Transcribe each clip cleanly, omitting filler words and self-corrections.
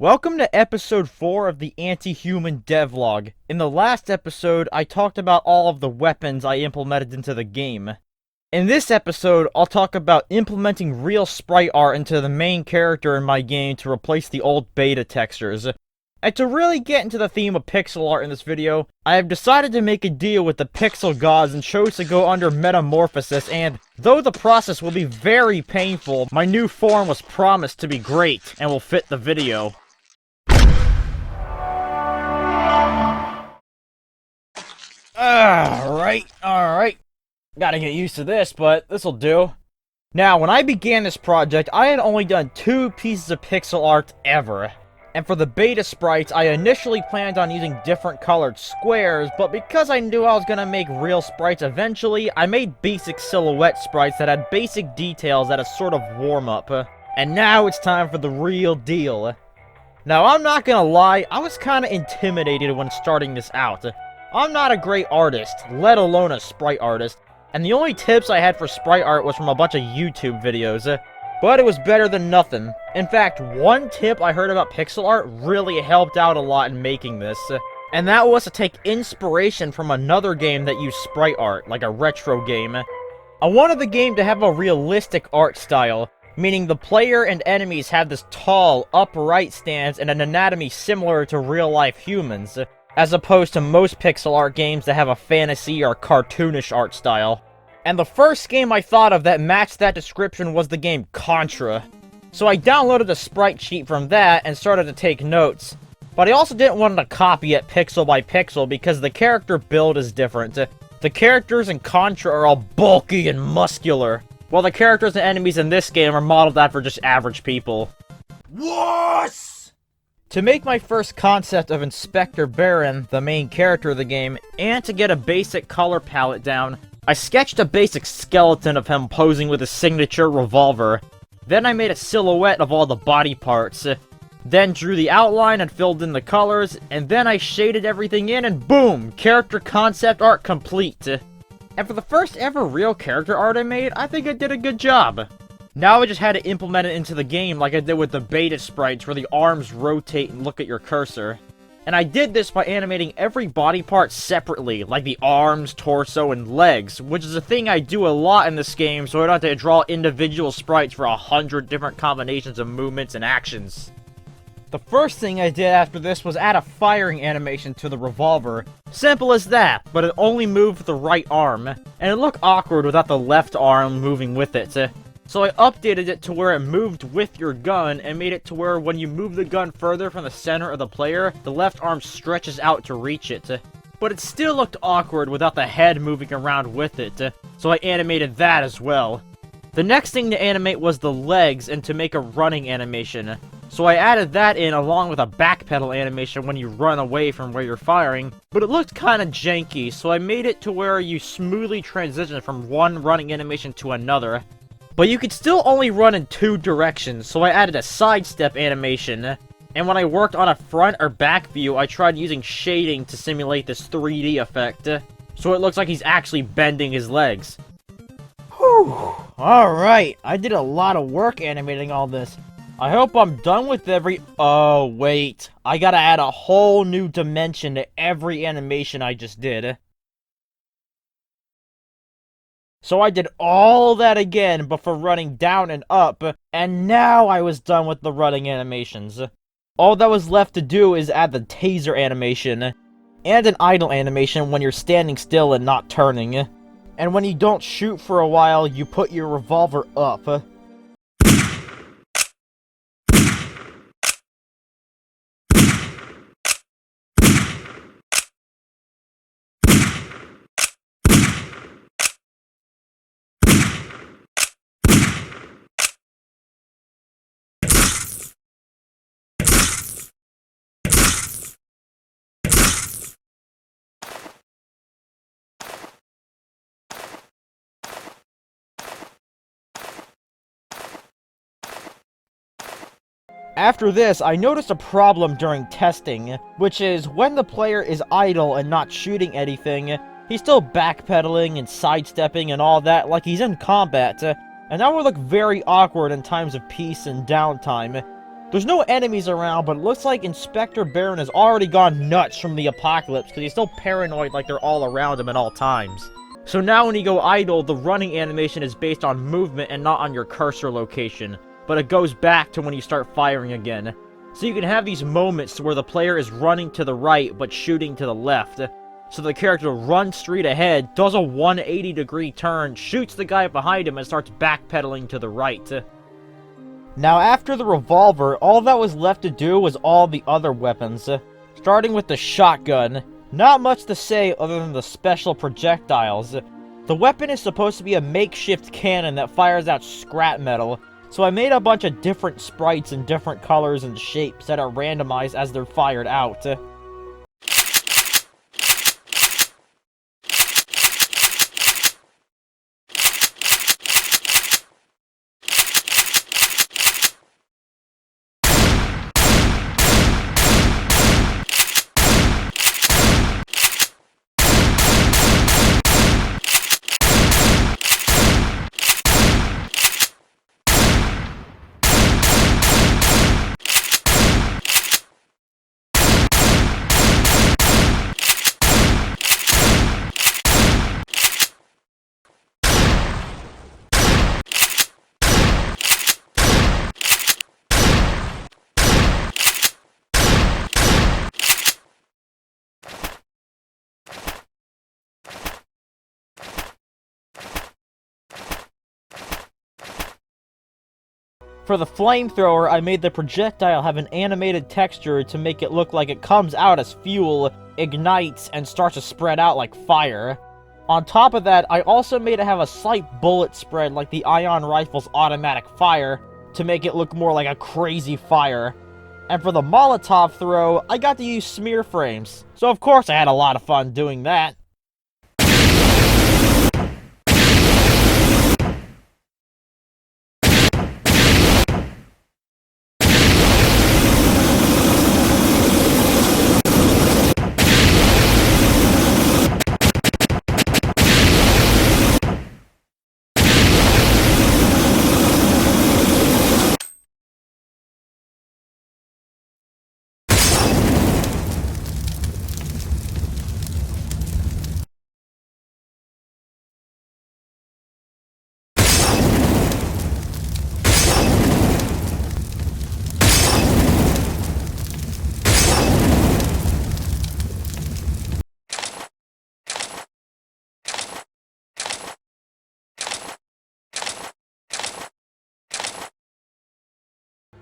Welcome to episode 4 of the Anti-Human Devlog. In the last episode, I talked about all of the weapons I implemented into the game. In this episode, I'll talk about implementing real sprite art into the main character in my game to replace the old beta textures. And to really get into the theme of pixel art in this video, I have decided to make a deal with the pixel gods and chose to go under metamorphosis, and though the process will be very painful, my new form was promised to be great and will fit the video. Alright. Gotta get used to this, but this'll do. Now, when I began this project, I had only done 2 pieces of pixel art ever. And for the beta sprites, I initially planned on using different colored squares, but because I knew I was gonna make real sprites eventually, I made basic silhouette sprites that had basic details at a sort of warm-up. And now it's time for the real deal. Now, I'm not gonna lie, I was kinda intimidated when starting this out. I'm not a great artist, let alone a sprite artist, and the only tips I had for sprite art was from a bunch of YouTube videos, but it was better than nothing. In fact, one tip I heard about pixel art really helped out a lot in making this, and that was to take inspiration from another game that used sprite art, like a retro game. I wanted the game to have a realistic art style, meaning the player and enemies have this tall, upright stance and an anatomy similar to real-life humans, as opposed to most pixel art games that have a fantasy or cartoonish art style. And the first game I thought of that matched that description was the game Contra. So I downloaded a sprite sheet from that and started to take notes. But I also didn't want to copy it pixel by pixel because the character build is different. The characters in Contra are all bulky and muscular, while the characters and enemies in this game are modeled after just average people. What? To make my first concept of Inspector Baron, the main character of the game, and to get a basic color palette down, I sketched a basic skeleton of him posing with his signature revolver. Then I made a silhouette of all the body parts. Then drew the outline and filled in the colors, and then I shaded everything in and boom! Character concept art complete. And for the first ever real character art I made, I think I did a good job. Now I just had to implement it into the game like I did with the beta sprites where the arms rotate and look at your cursor. And I did this by animating every body part separately, like the arms, torso, and legs, which is a thing I do a lot in this game so I don't have to draw individual sprites for 100 different combinations of movements and actions. The first thing I did after this was add a firing animation to the revolver. Simple as that, but it only moved with the right arm, and it looked awkward without the left arm moving with it. So I updated it to where it moved with your gun, and made it to where when you move the gun further from the center of the player, the left arm stretches out to reach it. But it still looked awkward without the head moving around with it, so I animated that as well. The next thing to animate was the legs and to make a running animation. So I added that in along with a backpedal animation when you run away from where you're firing, but it looked kinda janky, so I made it to where you smoothly transition from one running animation to another. But you could still only run in 2 directions, so I added a sidestep animation. And when I worked on a front or back view, I tried using shading to simulate this 3D effect, so it looks like he's actually bending his legs. Whew, alright, I did a lot of work animating all this. I hope I'm done with Oh, wait, I gotta add a whole new dimension to every animation I just did. So I did all that again, but for running down and up, and now I was done with the running animations. All that was left to do is add the taser animation, and an idle animation when you're standing still and not turning. And when you don't shoot for a while, you put your revolver up. After this, I noticed a problem during testing, which is when the player is idle and not shooting anything, he's still backpedaling and sidestepping and all that like he's in combat, and that would look very awkward in times of peace and downtime. There's no enemies around, but it looks like Inspector Baron has already gone nuts from the apocalypse because he's still paranoid like they're all around him at all times. So now when you go idle, the running animation is based on movement and not on your cursor location, but it goes back to when you start firing again. So you can have these moments where the player is running to the right but shooting to the left. So the character runs straight ahead, does a 180-degree turn, shoots the guy behind him, and starts backpedaling to the right. Now after the revolver, all that was left to do was all the other weapons. Starting with the shotgun. Not much to say other than the special projectiles. The weapon is supposed to be a makeshift cannon that fires out scrap metal, so I made a bunch of different sprites in different colors and shapes that are randomized as they're fired out. For the flamethrower, I made the projectile have an animated texture to make it look like it comes out as fuel, ignites, and starts to spread out like fire. On top of that, I also made it have a slight bullet spread like the ion rifle's automatic fire to make it look more like a crazy fire. And for the Molotov throw, I got to use smear frames, so of course I had a lot of fun doing that.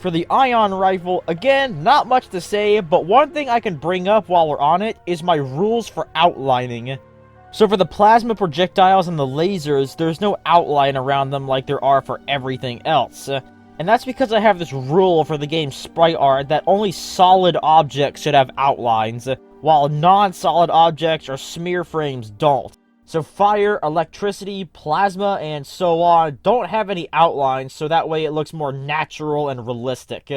For the ion rifle, again, not much to say, but one thing I can bring up while we're on it is my rules for outlining. So for the plasma projectiles and the lasers, there's no outline around them like there are for everything else. And that's because I have this rule for the game's sprite art that only solid objects should have outlines, while non-solid objects or smear frames don't. So fire, electricity, plasma, and so on don't have any outlines, so that way it looks more natural and realistic.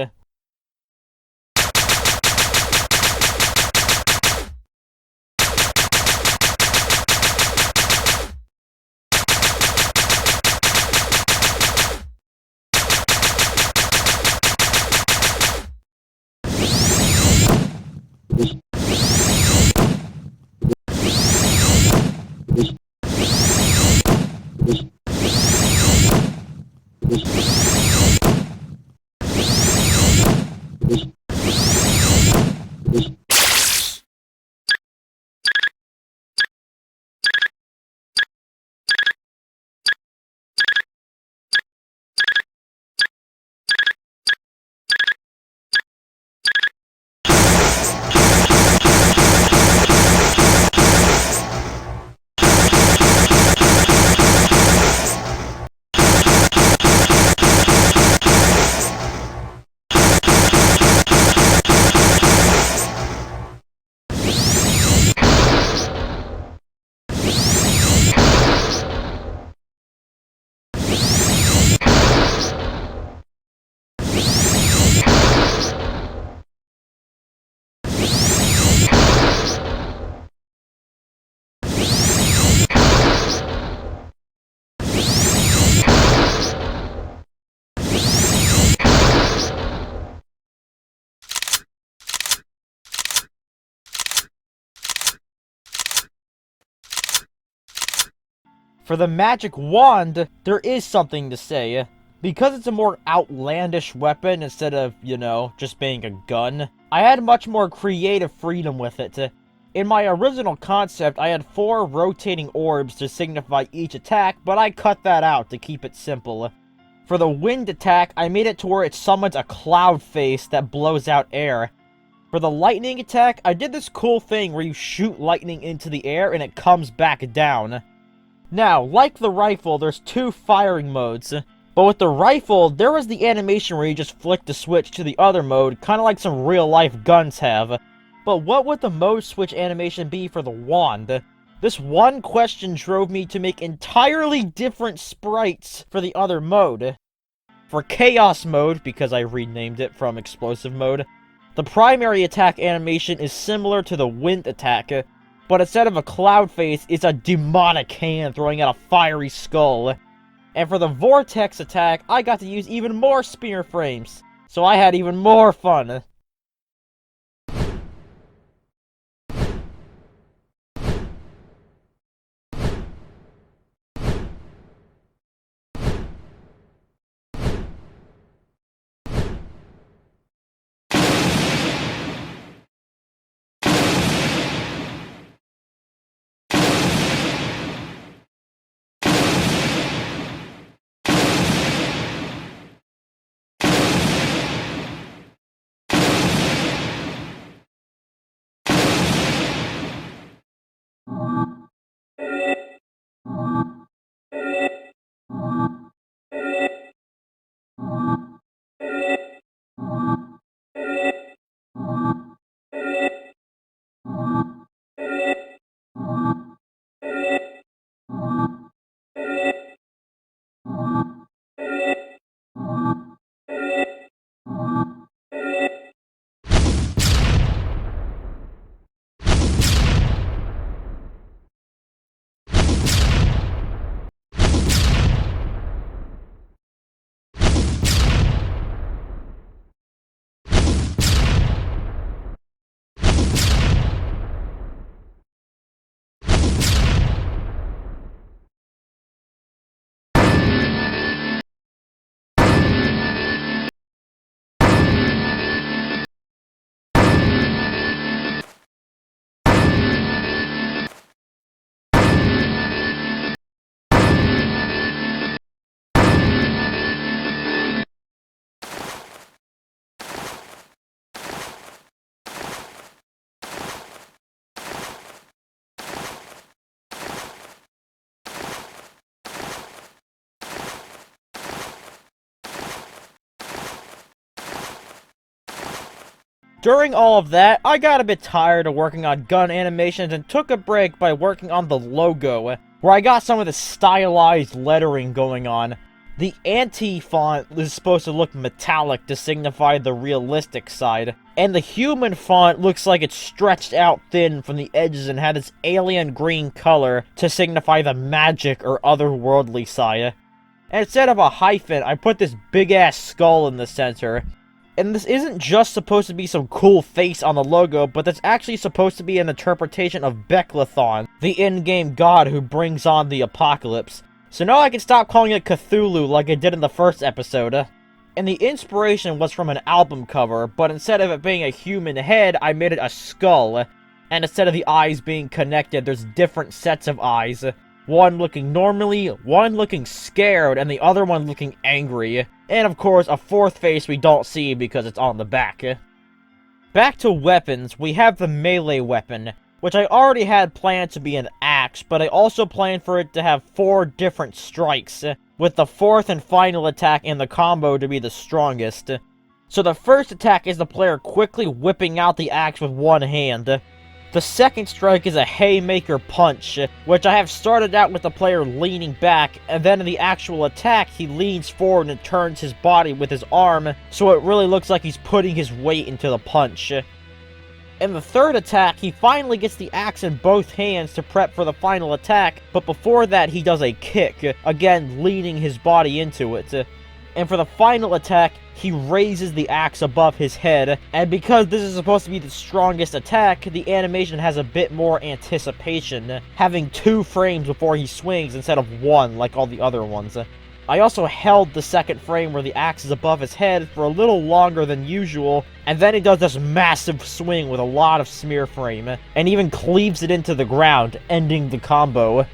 For the magic wand, there is something to say. Because it's a more outlandish weapon instead of, you know, just being a gun, I had much more creative freedom with it. In my original concept, I had 4 rotating orbs to signify each attack, but I cut that out to keep it simple. For the wind attack, I made it to where it summons a cloud face that blows out air. For the lightning attack, I did this cool thing where you shoot lightning into the air and it comes back down. Now, like the rifle, there's 2 firing modes. But with the rifle, there was the animation where you just flick the switch to the other mode, kinda like some real-life guns have. But what would the mode switch animation be for the wand? This one question drove me to make entirely different sprites for the other mode. For Chaos mode, because I renamed it from Explosive mode, the primary attack animation is similar to the wind attack, but instead of a cloud face, it's a demonic hand throwing out a fiery skull. And for the Vortex attack, I got to use even more spear frames, so I had even more fun. During all of that, I got a bit tired of working on gun animations and took a break by working on the logo, where I got some of the stylized lettering going on. The anti-font is supposed to look metallic to signify the realistic side, and the human font looks like it's stretched out thin from the edges and had this alien green color to signify the magic or otherworldly side. And instead of a hyphen, I put this big-ass skull in the center. And this isn't just supposed to be some cool face on the logo, but that's actually supposed to be an interpretation of Beklathon, the in-game god who brings on the apocalypse. So now I can stop calling it Cthulhu like I did in the first episode. And the inspiration was from an album cover, but instead of it being a human head, I made it a skull. And instead of the eyes being connected, there's different sets of eyes. One looking normally, one looking scared, and the other one looking angry. And of course, a 4th face we don't see because it's on the back. Back to weapons, we have the melee weapon, which I already had planned to be an axe, but I also planned for it to have 4 different strikes, with the 4th and final attack in the combo to be the strongest. So the first attack is the player quickly whipping out the axe with one hand. The second strike is a haymaker punch, which I have started out with the player leaning back, and then in the actual attack, he leans forward and turns his body with his arm, so it really looks like he's putting his weight into the punch. In the third attack, he finally gets the axe in both hands to prep for the final attack, but before that he does a kick, again leaning his body into it. And for the final attack, he raises the axe above his head, and because this is supposed to be the strongest attack, the animation has a bit more anticipation, having 2 frames before he swings instead of 1 like all the other ones. I also held the second frame where the axe is above his head for a little longer than usual, and then he does this massive swing with a lot of smear frame, and even cleaves it into the ground, ending the combo.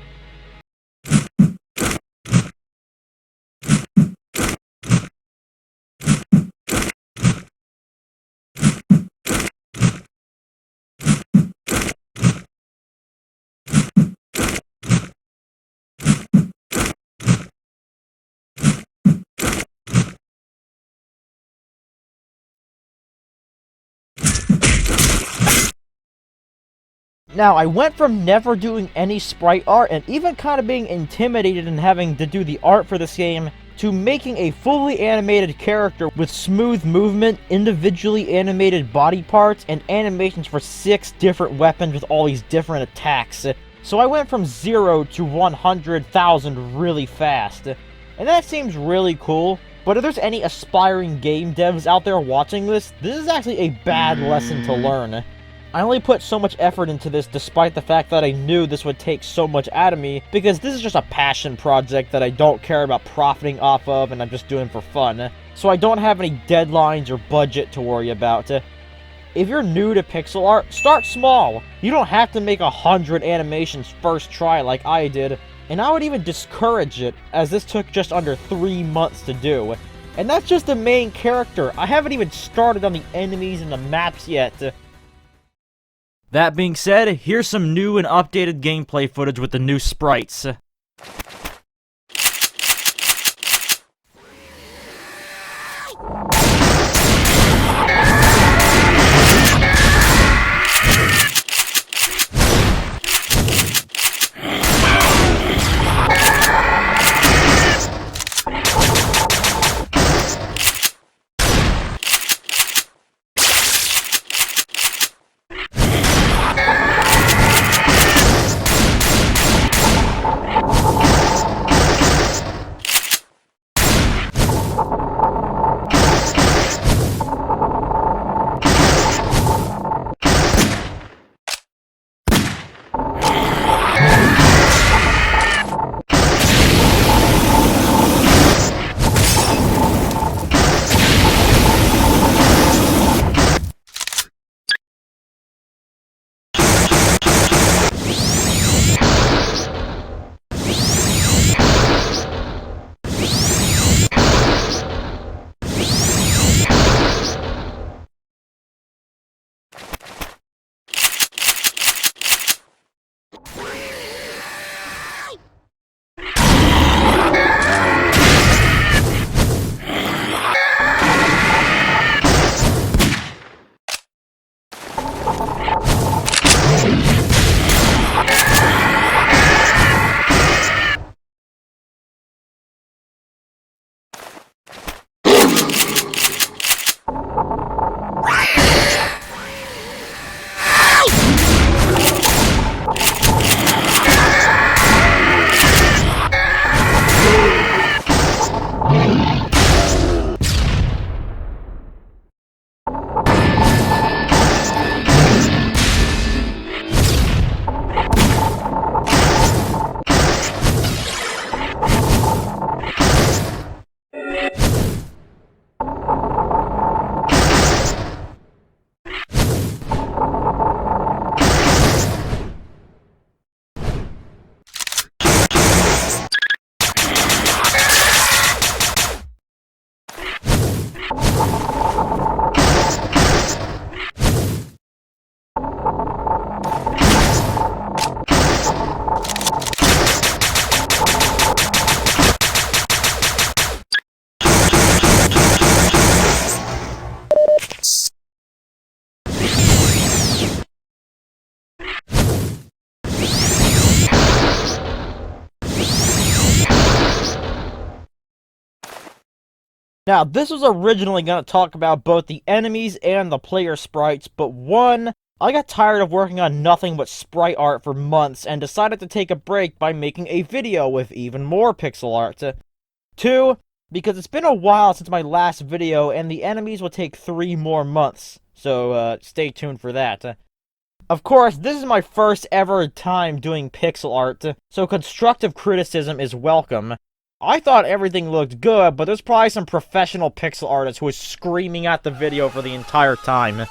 Now, I went from never doing any sprite art and even kind of being intimidated in having to do the art for this game to making a fully animated character with smooth movement, individually animated body parts, and animations for 6 different weapons with all these different attacks. So I went from 0 to 100,000 really fast. And that seems really cool, but if there's any aspiring game devs out there watching this is actually a bad lesson to learn. I only put so much effort into this despite the fact that I knew this would take so much out of me, because this is just a passion project that I don't care about profiting off of and I'm just doing for fun. So I don't have any deadlines or budget to worry about. If you're new to pixel art, start small. You don't have to make 100 animations first try like I did, and I would even discourage it, as this took just under 3 months to do. And that's just the main character. I haven't even started on the enemies and the maps yet. That being said, here's some new and updated gameplay footage with the new sprites. Now, this was originally going to talk about both the enemies and the player sprites, but one, I got tired of working on nothing but sprite art for months and decided to take a break by making a video with even more pixel art. Two, because it's been a while since my last video, and the enemies will take 3 more months, so stay tuned for that. Of course, this is my first ever time doing pixel art, so constructive criticism is welcome. I thought everything looked good, but there's probably some professional pixel artists who was screaming at the video for the entire time.